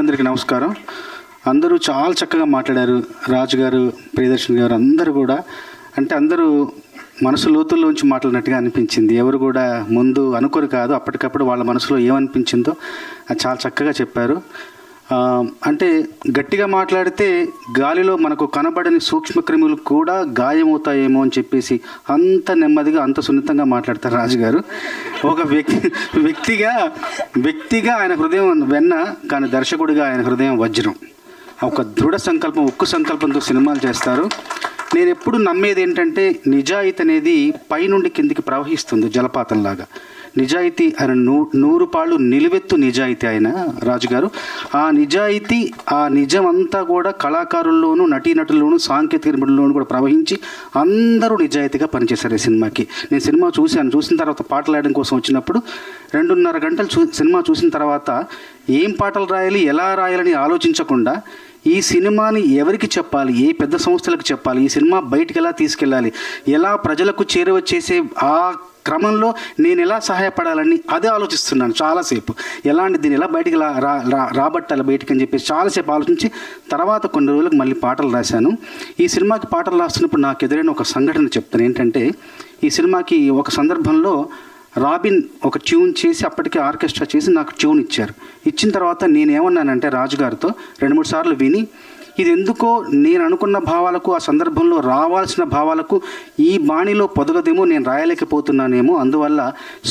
అందరికీ నమస్కారం. అందరూ చాలా చక్కగా మాట్లాడారు. రాజు గారు, ప్రియదర్శన్ గారు అందరూ కూడా, అంటే అందరూ మనసు లోతుల్లోంచి మాట్లాడినట్టుగా అనిపించింది. ఎవరు కూడా ముందు అనుకోరు కాదు, అప్పటికప్పుడు వాళ్ళ మనసులో ఏమనిపించిందో అది చాలా చక్కగా చెప్పారు. అంటే గట్టిగా మాట్లాడితే గాలిలో మనకు కనబడని సూక్ష్మక్రిములు కూడా గాయమవుతాయేమో అని చెప్పేసి అంత నెమ్మదిగా అంత సున్నితంగా మాట్లాడతారు రాజుగారు. ఒక వ్యక్తిగా ఆయన హృదయం వెన్న, కానీ దర్శకుడిగా ఆయన హృదయం వజ్రం. ఒక దృఢ సంకల్పం, ఉక్కు సంకల్పంతో సినిమాలు చేస్తారు. నేను ఎప్పుడు నమ్మేది ఏంటంటే, నిజాయితీ అనేది పైనుండి కిందికి ప్రవహిస్తుంది జలపాతంలాగా. నిజాయితీ ఆయన 100 పాళ్ళు నిలువెత్తు నిజాయితీ ఆయన రాజుగారు. ఆ నిజాయితీ, ఆ నిజం అంతా కూడా కళాకారుల్లోనూ, నటీనటుల్లోనూ, సాంకేతిక నిపుణుల్లోనూ కూడా ప్రవహించి అందరూ నిజాయితీగా పనిచేశారు ఈ సినిమాకి. నేను సినిమా చూసిన తర్వాత పాటలు రాయడం కోసం వచ్చినప్పుడు 2.5 గంటలు సినిమా చూసిన తర్వాత ఏం పాటలు రాయాలి, ఎలా రాయాలని ఆలోచించకుండా ఈ సినిమాని ఎవరికి చెప్పాలి, ఏ పెద్ద సంస్థలకు చెప్పాలి, ఈ సినిమా బయటికి ఎలా తీసుకెళ్ళాలి, ఎలా ప్రజలకు చేరువ చేసే ఆ క్రమంలో నేను ఎలా సహాయపడాలని అదే ఆలోచిస్తున్నాను చాలాసేపు. ఎలాంటి దీన్ని ఎలా బయటికి రాబట్టాలి బయటికి అని చెప్పేసి చాలాసేపు ఆలోచించి తర్వాత కొన్ని రోజులకు మళ్ళీ పాటలు రాశాను. ఈ సినిమాకి పాటలు రాస్తున్నప్పుడు నాకు ఎదురైన ఒక సంఘటన చెప్తాను. ఏంటంటే, ఈ సినిమాకి ఒక సందర్భంలో రాబిన్ ఒక ట్యూన్ చేసి, అప్పటికే ఆర్కెస్ట్రా చేసి నాకు ట్యూన్ ఇచ్చారు. ఇచ్చిన తర్వాత నేనేమన్నానంటే రాజుగారితో 2-3 సార్లు విని, ఇది ఎందుకో నేను అనుకున్న భావాలకు, ఆ సందర్భంలో రావాల్సిన భావాలకు ఈ బాణిలో పొదగదేమో, నేను రాయలేకపోతున్నానేమో, అందువల్ల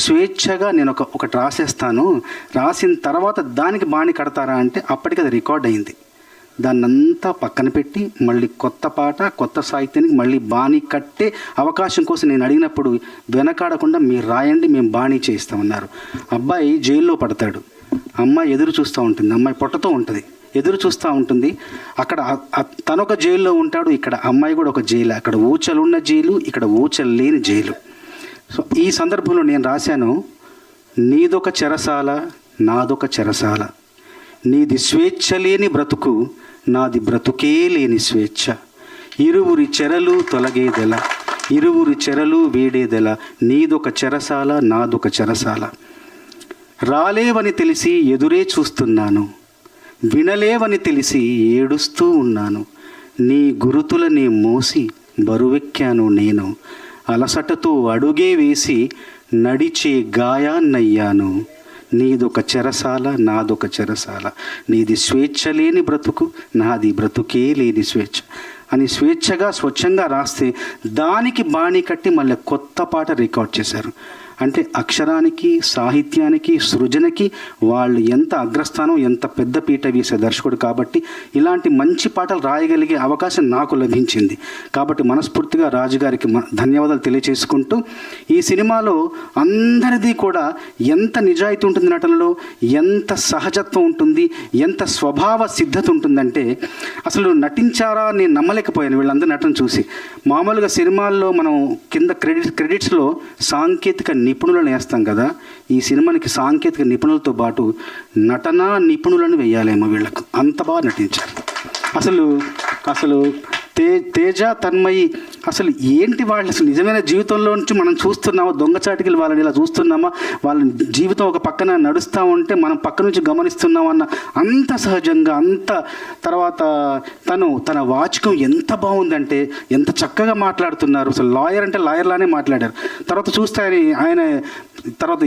స్వేచ్ఛగా నేను ఒకటి రాసేస్తాను, రాసిన తర్వాత దానికి బాణి కడతారా అంటే అప్పటికి అది రికార్డ్ అయింది. దాన్నంతా పక్కన పెట్టి మళ్ళీ కొత్త పాట, కొత్త సాహిత్యానికి మళ్ళీ బాణీ కట్టే అవకాశం కోసం నేను అడిగినప్పుడు వెనకాడకుండా మీరు రాయండి, మేము బాణీ చేయిస్తామన్నారు. అబ్బాయి జైల్లో పడతాడు, అమ్మాయి ఎదురు చూస్తూ ఉంటుంది, అమ్మాయి పొట్టతో ఉంటుంది, ఎదురు చూస్తూ ఉంటుంది. అక్కడ తనొక జైల్లో ఉంటాడు, ఇక్కడ అమ్మాయి కూడా ఒక జైలు. అక్కడ ఊచలున్న జైలు, ఇక్కడ ఊచలు లేని జైలు. సో ఈ సందర్భంలో నేను రాశాను, నీదొక చెరసాల, నాదొక చెరసాల, నీది స్వేచ్ఛ లేని బ్రతుకు, నాది బ్రతుకే లేని స్వేచ్ఛ, ఇరువురి చెరలు తొలగేదెల, ఇరువురి చెరలు వేడేదెల, నీదొక చెరసాల, నాదొక చెరసాల, రాలేవని తెలిసి ఎదురే చూస్తున్నాను, వినలేవని తెలిసి ఏడుస్తూ ఉన్నాను, నీ గురుతులనే మోసి బరువెక్కాను నేను, అలసటతో అడుగే వేసి నడిచే గాయాన్నయ్యాను, నీదొక చెరసాల, నాదొక చెరసాల, నీది స్వేచ్ఛ లేని బ్రతుకు, నాది బ్రతుకే లేని స్వేచ్ఛ అని స్వేచ్ఛగా స్వచ్ఛంగా రాస్తే దానికి బాణీ కట్టి మళ్ళీ కొత్త పాట రికార్డ్ చేశారు. అంటే అక్షరానికి, సాహిత్యానికి, సృజనకి వాళ్ళు ఎంత అగ్రస్థానం, ఎంత పెద్ద పీట వేసే దర్శకుడు. కాబట్టి ఇలాంటి మంచి పాటలు రాయగలిగే అవకాశం నాకు లభించింది. కాబట్టి మనస్ఫూర్తిగా రాజుగారికి ధన్యవాదాలు తెలియచేసుకుంటూ, ఈ సినిమాలో అందరిది కూడా ఎంత నిజాయితీ ఉంటుంది నటనలో, ఎంత సహజత్వం ఉంటుంది, ఎంత స్వభావ సిద్ధత ఉంటుందంటే అసలు నటించారా నేను నమ్మలేకపోయాను వీళ్ళందరూ నటన చూసి. మామూలుగా సినిమాల్లో మనం కింద క్రెడిట్స్లో సాంకేతిక నిపుణులను వేస్తాం కదా, ఈ సినిమానికి సాంకేతిక నిపుణులతో పాటు నటనా నిపుణులను వేయాలేమో, వీళ్ళకు అంత బాగా నటించారు. అసలు తేజ, తన్మయి అసలు ఏంటి వాళ్ళు, అసలు నిజమైన జీవితంలో నుంచి మనం చూస్తున్నామా, దొంగచాటికి వాళ్ళని ఇలా చూస్తున్నామా, వాళ్ళ జీవితం ఒక పక్కన నడుస్తూ ఉంటే మనం పక్క నుంచి గమనిస్తున్నామన్న అంత సహజంగా, అంత తర్వాత తన వాచకం ఎంత బాగుందంటే ఎంత చక్కగా మాట్లాడుతున్నారు. అసలు లాయర్ అంటే లాయర్లానే మాట్లాడారు. తర్వాత చూస్తే ఆయన తర్వాత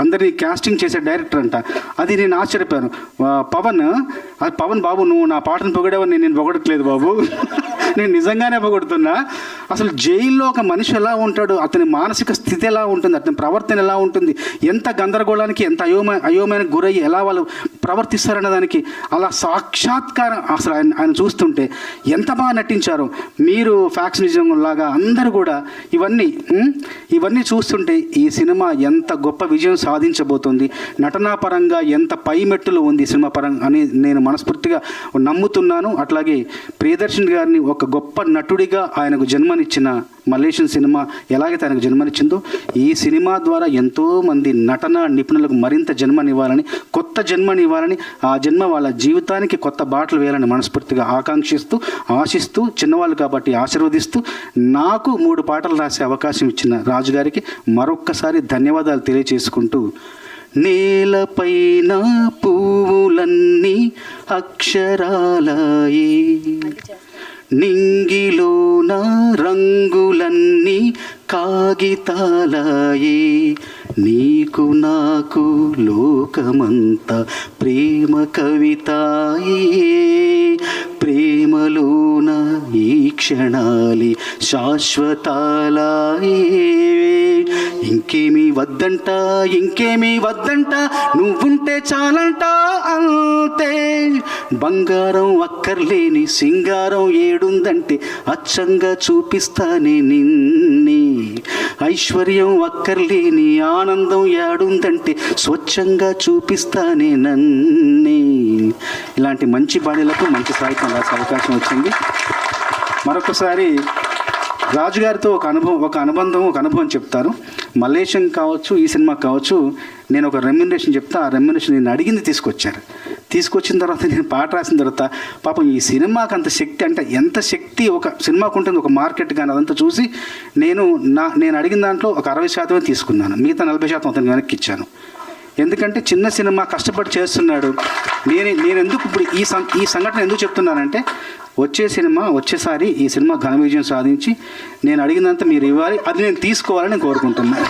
అందరినీ క్యాస్టింగ్ చేసే డైరెక్టర్ అంట, అది నేను ఆశ్చర్యపోయాను. పవన్ బాబు, నువ్వు నా పాటను పొగడేవని నేను పొగడట్లేదు బాబు, నేను నిజంగానే పొగడుతున్నా. అసలు జైల్లో ఒక మనిషి ఎలా ఉంటాడు, అతని మానసిక స్థితి ఎలా ఉంటుంది, అతని ప్రవర్తన ఎలా ఉంటుంది, ఎంత గందరగోళానికి, ఎంత అయోమయానికి గురయ్యి ఎలా వాళ్ళు ప్రవర్తిస్తారన్న దానికి అలా సాక్షాత్కారం. అసలు ఆయన చూస్తుంటే ఎంత బాగా నటించారో. మీరు ఫ్యాక్స్ నిజం లాగా అందరూ కూడా ఇవన్నీ చూస్తుంటే ఈ సినిమా ఎంత గొప్ప విజయం సాధించబోతుంది, నటనాపరంగా ఎంత పైమెట్టులు ఉంది ఈ సినిమా పరంగా అని నేను మనస్ఫూర్తిగా నమ్ముతున్నాను. అట్లాగే ప్రియదర్శన్ గారిని ఒక గొప్ప నటుడిగా ఆయనకు జన్మనిచ్చిన మలేషియన్ సినిమా ఎలాగైతే ఆయనకు జన్మనిచ్చిందో, ఈ సినిమా ద్వారా ఎంతోమంది నటన నిపుణులకు మరింత జన్మనివ్వాలని, కొత్త జన్మనివ్వాలని, ఆ జన్మ వాళ్ళ జీవితానికి కొత్త బాటలు వేయాలని మనస్ఫూర్తిగా ఆశిస్తూ చిన్నవాళ్ళు కాబట్టి ఆశీర్వదిస్తూ, నాకు 3 పాటలు రాసే అవకాశం ఇచ్చిన రాజుగారికి మరొక్కసారి ధన్యవాదాలు తెలియచేసుకుంటూ, నేలపైన పువ్వులన్నీ అక్షరాలయే, నింగిలోన రంగులన్నీ కాగితాలయే, నీకు నాకు లోకమంతా ప్రేమ కవితాయే, ప్రేమలోన ఈ క్షణాలి శాశ్వతాలయే. ఇంకేమీ వద్దంట, ఇంకేమీ వద్దంట, నువ్వుంటే చాలంట అంతే. బంగారం అక్కర్లేని సింగారం ఏడుందంటే అచ్చంగా చూపిస్తానే నిన్నే. ఐశ్వర్యం అక్కర్లేని ఆనందం ఏడుందంటే స్వచ్ఛంగా చూపిస్తానే నన్నే. ఇలాంటి మంచి బాణీలకు మంచి సాహిత్యం రాసే అవకాశం వచ్చింది. మరొకసారి రాజుగారితో ఒక అనుబంధం చెప్తారు. మలేషియం కావచ్చు, ఈ సినిమా కావచ్చు, నేను ఒక రెమ్యునరేషన్ చెప్తా. ఆ రెమ్యునరేషన్ నేను అడిగింది తీసుకొచ్చిన తర్వాత నేను పాట రాసిన తర్వాత పాపం ఈ సినిమాకి అంత శక్తి, అంటే ఎంత శక్తి ఒక సినిమాకు ఉంటుంది, ఒక మార్కెట్ కానీ అదంతా చూసి నేను అడిగిన దాంట్లో ఒక 60% తీసుకున్నాను, మిగతా 40% అతనికి వెనక్కి ఇచ్చాను. ఎందుకంటే చిన్న సినిమా కష్టపడి చేస్తున్నాడు. నేను ఎందుకు ఇప్పుడు ఈ సంఘటన ఎందుకు చెప్తున్నానంటే, వచ్చేసారి ఈ సినిమా ఘన విజయం సాధించి నేను అడిగినంత మీరు ఇవ్వాలి, అది నేను తీసుకోవాలని కోరుకుంటున్నాను.